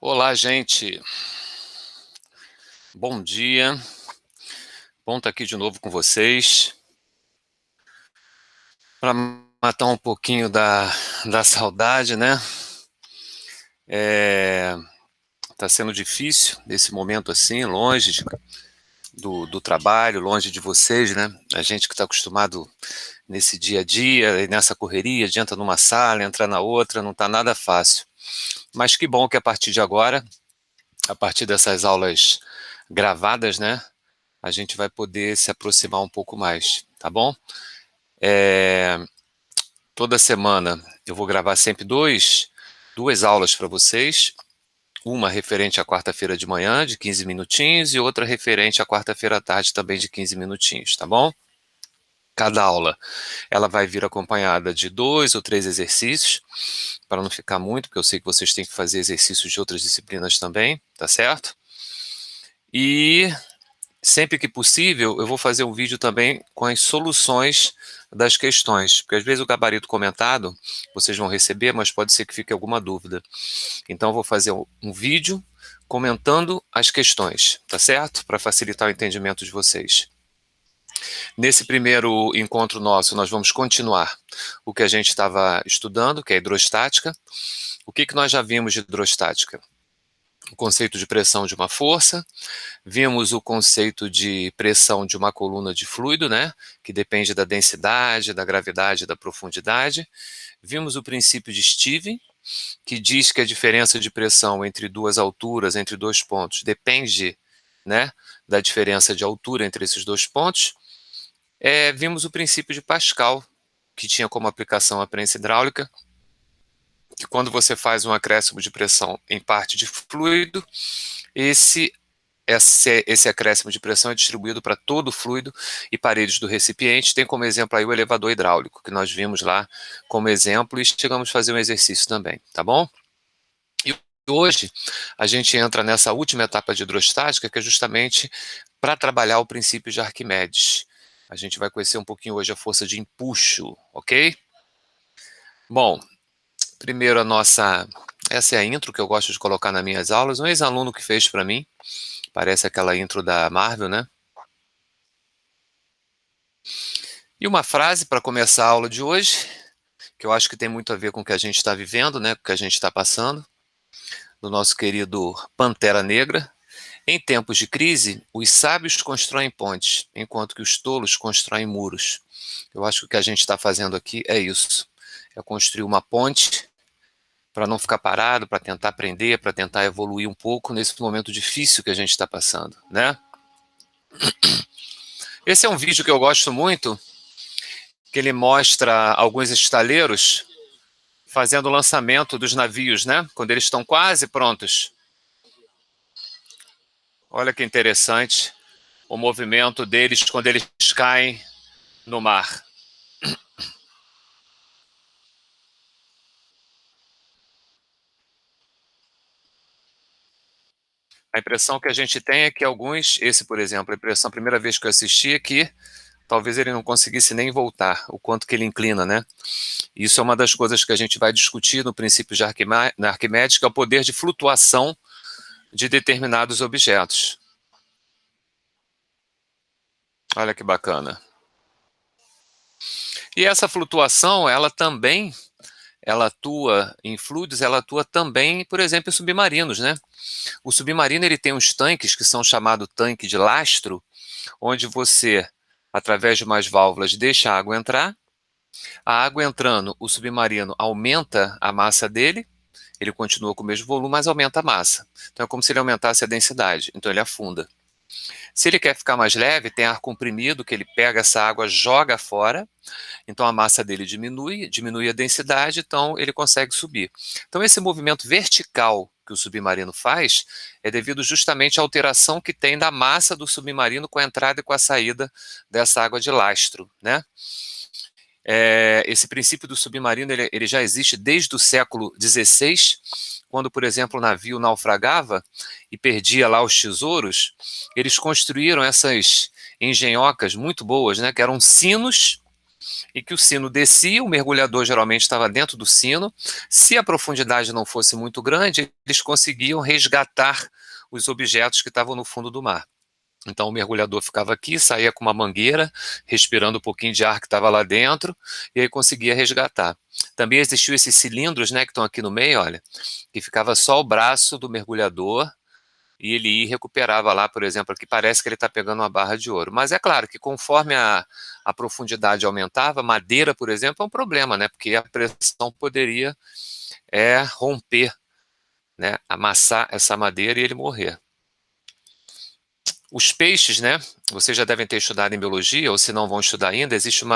Olá, gente. Bom dia. Bom estar aqui de novo com vocês para matar um pouquinho da saudade, né? Tá sendo difícil nesse momento assim, longe do trabalho, longe de vocês, né? A gente que está acostumado nesse dia a dia, nessa correria, de entra numa sala, entra na outra, não está nada fácil. Mas que bom que a partir de agora, a partir dessas aulas gravadas, né? A gente vai poder se aproximar um pouco mais, tá bom? Toda semana eu vou gravar sempre duas aulas para vocês, uma referente à quarta-feira de manhã, de 15 minutinhos, e outra referente à quarta-feira à tarde, também de 15 minutinhos, tá bom? Cada aula, ela vai vir acompanhada de 2 ou 3 exercícios, para não ficar muito, porque eu sei que vocês têm que fazer exercícios de outras disciplinas também, tá certo? E sempre que possível, eu vou fazer um vídeo também com as soluções das questões, porque às vezes o gabarito comentado vocês vão receber, mas pode ser que fique alguma dúvida. Então eu vou fazer um vídeo comentando as questões, tá certo? Para facilitar o entendimento de vocês. Nesse primeiro encontro nosso, nós vamos continuar o que a gente estava estudando, que é a hidrostática. O que nós já vimos de hidrostática? O conceito de pressão de uma força, vimos o conceito de pressão de uma coluna de fluido, né, que depende da densidade, da gravidade e da profundidade. Vimos o princípio de Stevens, que diz que a diferença de pressão entre duas alturas, entre dois pontos, depende, né, da diferença de altura entre esses dois pontos. Vimos o princípio de Pascal, que tinha como aplicação a prensa hidráulica, que quando você faz um acréscimo de pressão em parte de fluido, esse acréscimo de pressão é distribuído para todo o fluido e paredes do recipiente. Tem como exemplo aí o elevador hidráulico, que nós vimos lá como exemplo e chegamos a fazer um exercício também, tá bom? E hoje a gente entra nessa última etapa de hidrostática, que é justamente para trabalhar o princípio de Arquimedes. A gente vai conhecer um pouquinho hoje a força de empuxo, ok? Bom, primeiro essa é a intro que eu gosto de colocar nas minhas aulas, um ex-aluno que fez para mim, parece aquela intro da Marvel, né? E uma frase para começar a aula de hoje, que eu acho que tem muito a ver com o que a gente está vivendo, né, com o que a gente está passando, do nosso querido Pantera Negra. Em tempos de crise, os sábios constroem pontes, enquanto que os tolos constroem muros. Eu acho que o que a gente está fazendo aqui é isso, é construir uma ponte para não ficar parado, para tentar aprender, para tentar evoluir um pouco nesse momento difícil que a gente está passando, né? Esse é um vídeo que eu gosto muito, que ele mostra alguns estaleiros fazendo o lançamento dos navios, né? Quando eles estão quase prontos. Olha que interessante o movimento deles quando eles caem no mar. A impressão que a gente tem é que alguns, esse por exemplo, a primeira vez que eu assisti é que talvez ele não conseguisse nem voltar, o quanto que ele inclina, né? Isso é uma das coisas que a gente vai discutir no princípio de Arquimedes, que é o poder de flutuação de determinados objetos. Olha que bacana. E essa flutuação, ela atua em fluidos, ela atua também, por exemplo, em submarinos, né? O submarino ele tem uns tanques que são chamados tanque de lastro, onde você, através de umas válvulas, deixa a água entrar. A água entrando, o submarino aumenta a massa dele, ele continua com o mesmo volume, mas aumenta a massa. Então é como se ele aumentasse a densidade, então ele afunda. Se ele quer ficar mais leve, tem ar comprimido, que ele pega essa água, joga fora, então a massa dele diminui a densidade, então ele consegue subir. Então esse movimento vertical que o submarino faz é devido justamente à alteração que tem da massa do submarino com a entrada e com a saída dessa água de lastro, né? Esse princípio do submarino ele já existe desde o século XVI, quando, por exemplo, o navio naufragava e perdia lá os tesouros, eles construíram essas engenhocas muito boas, né, que eram sinos e que o sino descia, o mergulhador geralmente estava dentro do sino. Se a profundidade não fosse muito grande, eles conseguiam resgatar os objetos que estavam no fundo do mar. Então o mergulhador ficava aqui, saía com uma mangueira, respirando um pouquinho de ar que estava lá dentro, e aí conseguia resgatar. Também existiam esses cilindros, né, que estão aqui no meio, olha, que ficava só o braço do mergulhador, e ele ia e recuperava lá, por exemplo, aqui parece que ele está pegando uma barra de ouro. Mas é claro que conforme a profundidade aumentava, madeira, por exemplo, é um problema, né, porque a pressão poderia romper, né, amassar essa madeira e ele morrer. Os peixes, né? Vocês já devem ter estudado em biologia, ou se não vão estudar ainda, existe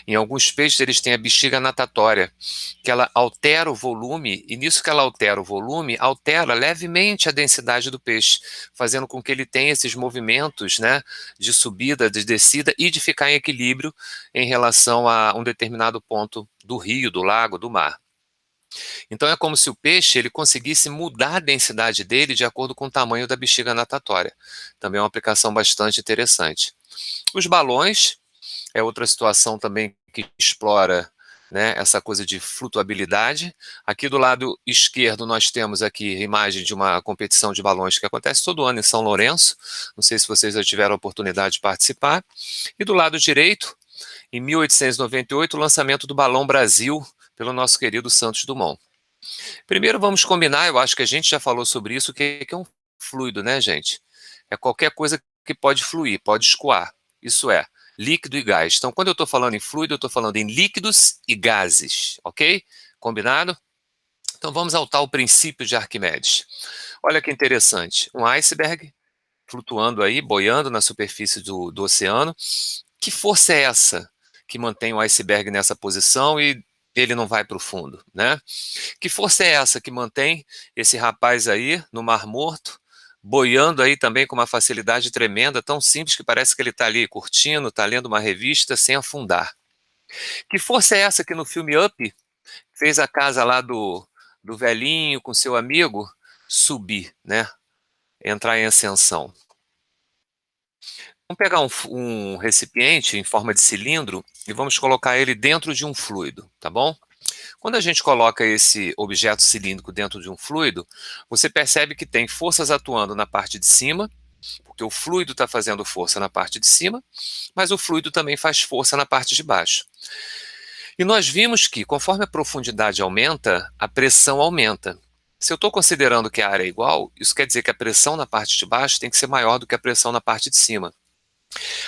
em alguns peixes eles têm a bexiga natatória, que ela altera o volume, e nisso que ela altera o volume, altera levemente a densidade do peixe, fazendo com que ele tenha esses movimentos, né, de subida, de descida e de ficar em equilíbrio em relação a um determinado ponto do rio, do lago, do mar. Então é como se o peixe ele conseguisse mudar a densidade dele de acordo com o tamanho da bexiga natatória. Também é uma aplicação bastante interessante. Os balões é outra situação também que explora, né, essa coisa de flutuabilidade. Aqui do lado esquerdo nós temos aqui a imagem de uma competição de balões que acontece todo ano em São Lourenço. Não sei se vocês já tiveram a oportunidade de participar. E do lado direito, em 1898, o lançamento do Balão Brasil pelo nosso querido Santos Dumont. Primeiro vamos combinar, eu acho que a gente já falou sobre isso, o que é um fluido, né, gente? É qualquer coisa que pode fluir, pode escoar. Isso é, líquido e gás. Então, quando eu estou falando em fluido, eu estou falando em líquidos e gases, ok? Combinado? Então, vamos ao tal princípio de Arquimedes. Olha que interessante, um iceberg flutuando aí, boiando na superfície do oceano. Que força é essa que mantém o iceberg nessa posição e ele não vai para o fundo, né? Que força é essa que mantém esse rapaz aí no Mar Morto, boiando aí também com uma facilidade tremenda, tão simples que parece que ele está ali curtindo, está lendo uma revista sem afundar? Que força é essa que no filme Up fez a casa lá do velhinho com seu amigo subir, né? Entrar em ascensão? Vamos pegar um recipiente em forma de cilindro e vamos colocar ele dentro de um fluido, tá bom? Quando a gente coloca esse objeto cilíndrico dentro de um fluido, você percebe que tem forças atuando na parte de cima, porque o fluido está fazendo força na parte de cima, mas o fluido também faz força na parte de baixo. E nós vimos que, conforme a profundidade aumenta, a pressão aumenta. Se eu estou considerando que a área é igual, isso quer dizer que a pressão na parte de baixo tem que ser maior do que a pressão na parte de cima.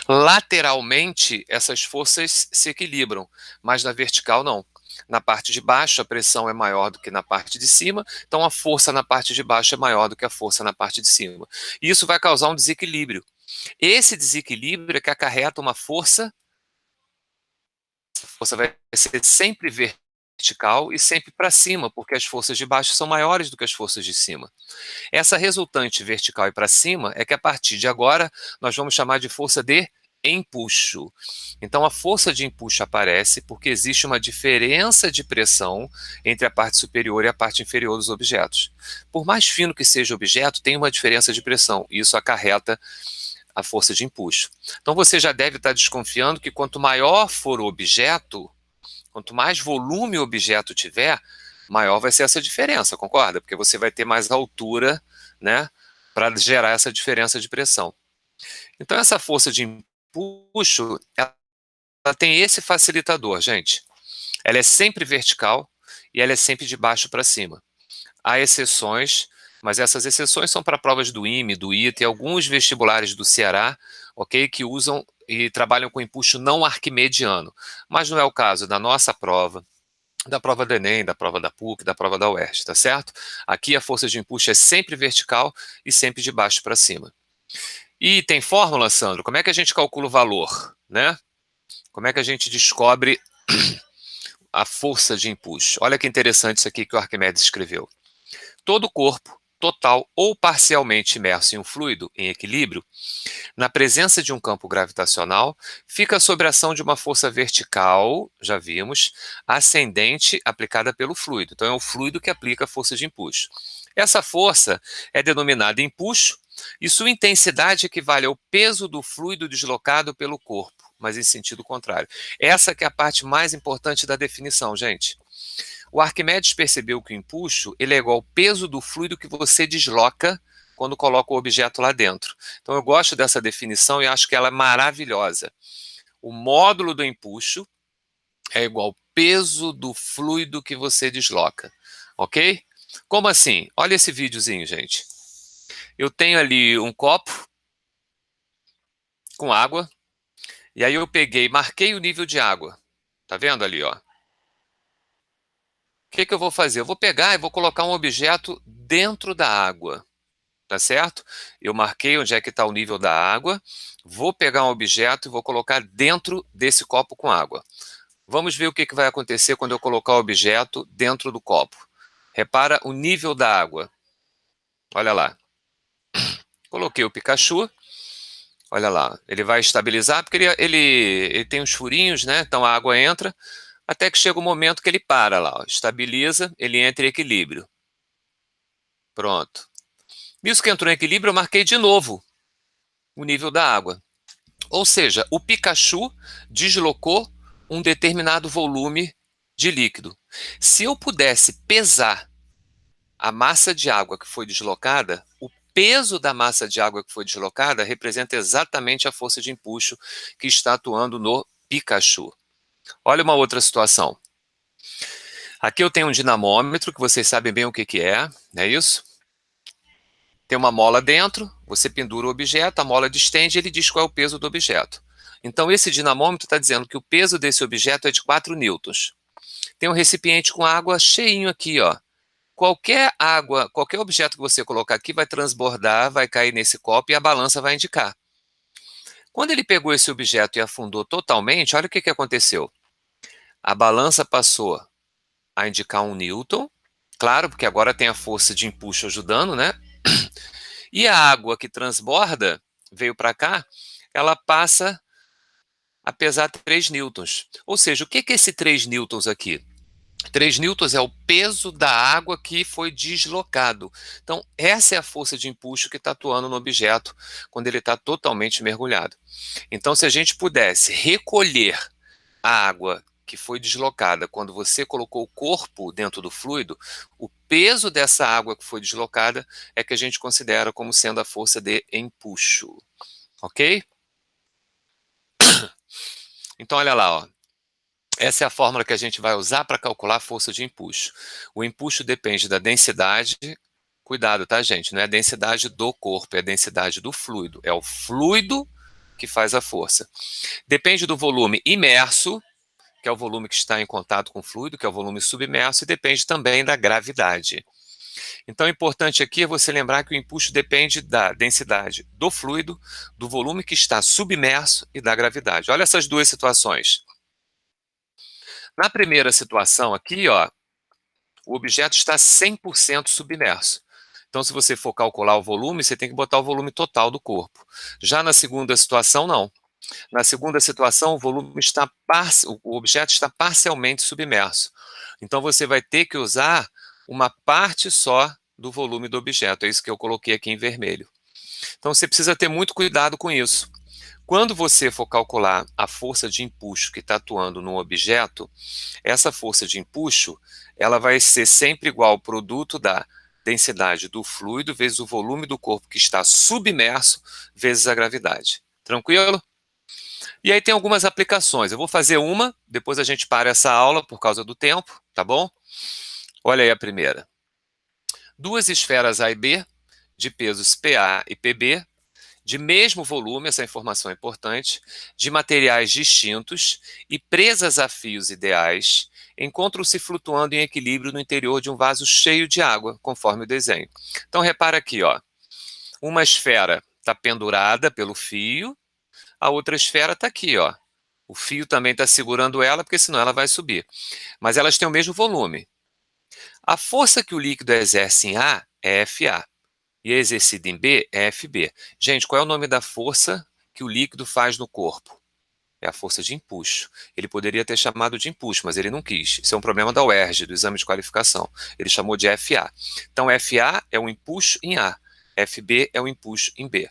Lateralmente, essas forças se equilibram, mas na vertical não. Na parte de baixo, a pressão é maior do que na parte de cima, então a força na parte de baixo é maior do que a força na parte de cima. E isso vai causar um desequilíbrio. Esse desequilíbrio é que acarreta uma força, a força vai ser sempre vertical e sempre para cima, porque as forças de baixo são maiores do que as forças de cima. Essa resultante vertical e para cima é que a partir de agora nós vamos chamar de força de empuxo. Então a força de empuxo aparece porque existe uma diferença de pressão entre a parte superior e a parte inferior dos objetos. Por mais fino que seja o objeto, tem uma diferença de pressão, e isso acarreta a força de empuxo. Então você já deve estar desconfiando que quanto maior for o objeto, quanto mais volume o objeto tiver, maior vai ser essa diferença, concorda? Porque você vai ter mais altura, né, para gerar essa diferença de pressão. Então essa força de empuxo, ela tem esse facilitador, gente. Ela é sempre vertical e ela é sempre de baixo para cima. Há exceções, mas essas exceções são para provas do IME, do ITA e alguns vestibulares do Ceará, ok, que usam e trabalham com empuxo não arquimediano. Mas não é o caso da nossa prova, da prova do Enem, da prova da PUC, da prova da UERJ, tá certo? Aqui a força de empuxo é sempre vertical e sempre de baixo para cima. E tem fórmula, Sandro? Como é que a gente calcula o valor, né? Como é que a gente descobre a força de empuxo? Olha que interessante isso aqui que o Arquimedes escreveu. Todo corpo, total ou parcialmente imerso em um fluido em equilíbrio, na presença de um campo gravitacional, fica sob a ação de uma força vertical, já vimos, ascendente aplicada pelo fluido. Então é o fluido que aplica a força de empuxo. Essa força é denominada empuxo e sua intensidade equivale ao peso do fluido deslocado pelo corpo. mas em sentido contrário. Essa que é a parte mais importante da definição, gente. O Arquimedes percebeu que o empuxo ele é igual ao peso do fluido que você desloca quando coloca o objeto lá dentro. Então eu gosto dessa definição e acho que ela é maravilhosa. O módulo do empuxo é igual ao peso do fluido que você desloca, ok? Como assim? Olha esse videozinho, gente. Eu tenho ali um copo com água, e aí eu peguei, marquei o nível de água. Tá vendo ali, ó? O que eu vou fazer? Eu vou pegar e vou colocar um objeto dentro da água, tá certo? Eu marquei onde é que está o nível da água, vou pegar um objeto e vou colocar dentro desse copo com água. Vamos ver o que vai acontecer quando eu colocar o objeto dentro do copo. Repara o nível da água. Olha lá. Coloquei o Pikachu. Olha lá. Ele vai estabilizar, porque ele tem uns furinhos, né? Então a água entra, até que chega o momento que ele para lá. Ó. Estabiliza, ele entra em equilíbrio. Pronto. Nisso que entrou em equilíbrio, eu marquei de novo o nível da água. Ou seja, o Pikachu deslocou um determinado volume de líquido. Se eu pudesse pesar a massa de água que foi deslocada, o peso da massa de água que foi deslocada representa exatamente a força de empuxo que está atuando no Pikachu. Olha uma outra situação. Aqui eu tenho um dinamômetro, que vocês sabem bem o que é, não é isso? Tem uma mola dentro, você pendura o objeto, a mola distende e ele diz qual é o peso do objeto. Então esse dinamômetro está dizendo que o peso desse objeto é de 4 newtons. Tem um recipiente com água cheinho aqui, ó. Qualquer água, qualquer objeto que você colocar aqui vai transbordar, vai cair nesse copo e a balança vai indicar. Quando ele pegou esse objeto e afundou totalmente, olha o que aconteceu. A balança passou a indicar 1 newton, claro, porque agora tem a força de empuxo ajudando, né? E a água que transborda, veio para cá, ela passa a pesar 3 newtons. Ou seja, o que é esse 3 newtons aqui? 3 newtons é o peso da água que foi deslocado. Então, essa é a força de empuxo que está atuando no objeto quando ele está totalmente mergulhado. Então, se a gente pudesse recolher a água que foi deslocada quando você colocou o corpo dentro do fluido, o peso dessa água que foi deslocada é que a gente considera como sendo a força de empuxo. Ok? Então, olha lá, ó. Essa é a fórmula que a gente vai usar para calcular a força de empuxo. O empuxo depende da densidade. Cuidado, tá, gente? Não é a densidade do corpo, é a densidade do fluido. É o fluido que faz a força. Depende do volume imerso, que é o volume que está em contato com o fluido, que é o volume submerso, e depende também da gravidade. Então, o importante aqui é você lembrar que o empuxo depende da densidade do fluido, do volume que está submerso e da gravidade. Olha essas duas situações. Na primeira situação aqui, ó, o objeto está 100% submerso. Então, se você for calcular o volume, você tem que botar o volume total do corpo. Já na segunda situação, não. Na segunda situação, o volume está o objeto está parcialmente submerso. Então, você vai ter que usar uma parte só do volume do objeto. É isso que eu coloquei aqui em vermelho. Então, você precisa ter muito cuidado com isso. Quando você for calcular a força de empuxo que está atuando no objeto, essa força de empuxo ela vai ser sempre igual ao produto da densidade do fluido vezes o volume do corpo que está submerso vezes a gravidade. Tranquilo? E aí tem algumas aplicações. Eu vou fazer uma, depois a gente para essa aula por causa do tempo, tá bom? Olha aí a primeira. Duas esferas A e B, de pesos PA e PB, de mesmo volume, essa informação é importante, de materiais distintos e presas a fios ideais, encontram-se flutuando em equilíbrio no interior de um vaso cheio de água, conforme o desenho. Então, repara aqui, ó, uma esfera está pendurada pelo fio, a outra esfera está aqui, ó. O fio também está segurando ela, porque senão ela vai subir. Mas elas têm o mesmo volume. A força que o líquido exerce em A é FA. E exercida em B é FB. Gente, qual é o nome da força que o líquido faz no corpo? É a força de empuxo. Ele poderia ter chamado de empuxo, mas ele não quis. Isso é um problema da UERJ, do exame de qualificação. Ele chamou de FA. Então, FA é o empuxo em A. FB é o empuxo em B.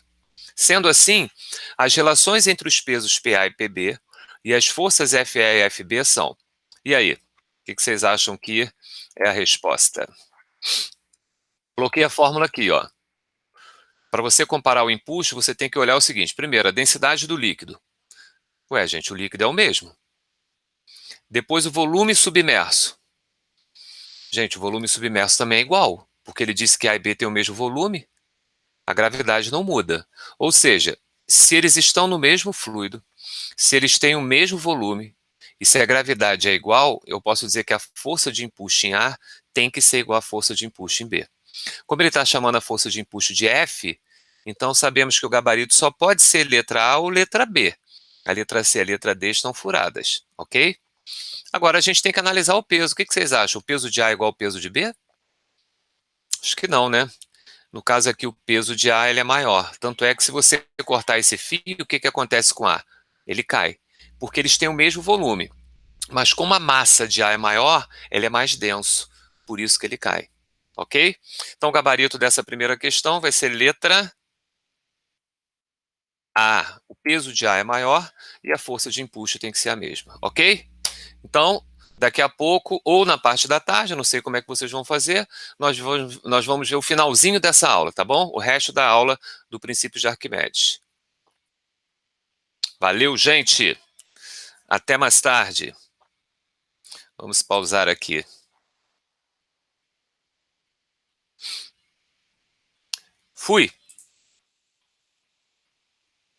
Sendo assim, as relações entre os pesos PA e PB e as forças FE e FB são. E aí? O que vocês acham que é a resposta? Coloquei a fórmula aqui, ó. Para você comparar o empuxo, você tem que olhar o seguinte. Primeiro, a densidade do líquido. Ué, gente, o líquido é o mesmo. Depois, o volume submerso. Gente, o volume submerso também é igual, porque ele disse que A e B têm o mesmo volume, a gravidade não muda. Ou seja, se eles estão no mesmo fluido, se eles têm o mesmo volume, e se a gravidade é igual, eu posso dizer que a força de empuxo em A tem que ser igual à força de empuxo em B. Como ele está chamando a força de empuxo de F, então sabemos que o gabarito só pode ser letra A ou letra B. A letra C e a letra D estão furadas, ok? Agora a gente tem que analisar o peso. O que vocês acham? O peso de A é igual ao peso de B? Acho que não, né? No caso aqui, o peso de A ele é maior. Tanto é que se você cortar esse fio, o que acontece com A? Ele cai. Porque eles têm o mesmo volume. Mas como a massa de A é maior, ele é mais denso. Por isso que ele cai. Ok? Então o gabarito dessa primeira questão vai ser letra A. O peso de A é maior e a força de empuxo tem que ser a mesma. Ok? Então, daqui a pouco, ou na parte da tarde, eu não sei como é que vocês vão fazer, nós vamos ver o finalzinho dessa aula, tá bom? O resto da aula do princípio de Arquimedes. Valeu, gente! Até mais tarde. Vamos pausar aqui. Fui!